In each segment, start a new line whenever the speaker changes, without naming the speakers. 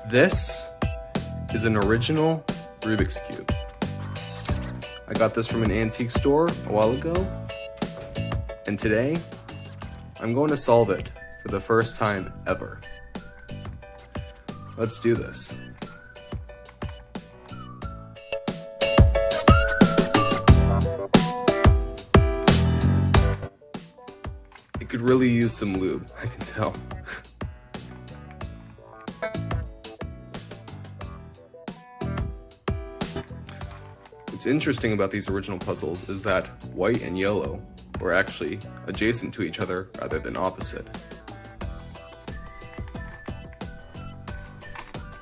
This is an original Rubik's Cube. I got this from an antique store a while ago, and today I'm going to solve it for the first time ever. Let's do this. It could really use some lube, I can tell. What's interesting about these original puzzles is that white and yellow were actually adjacent to each other rather than opposite.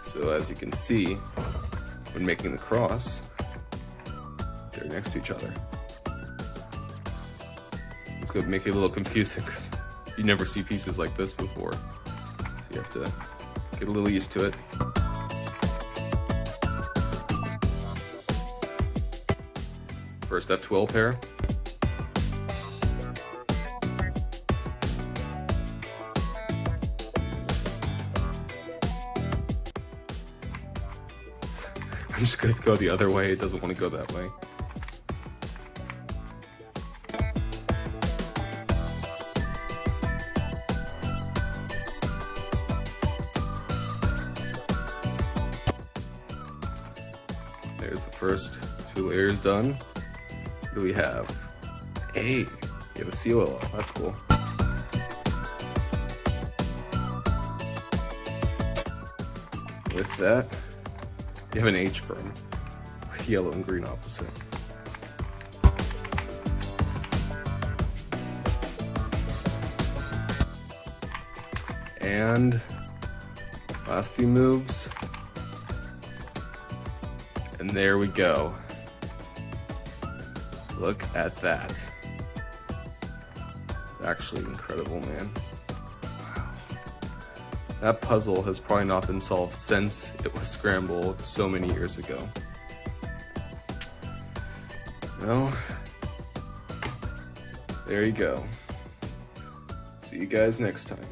So as you can see, when making the cross, they're next to each other. It's going to make it a little confusing because you never see pieces like this before. So you have to get a little used to it. First F12 pair. I'm just going to go the other way, it doesn't want to go that way. There's the first 2 layers done. What do we have? Hey, you have a COL, that's cool. With that, you have an H-berm, with yellow and green opposite. And last few moves. And there we go. Look at that. It's actually incredible, man. Wow. That puzzle has probably not been solved since it was scrambled so many years ago. Well, there you go. See you guys next time.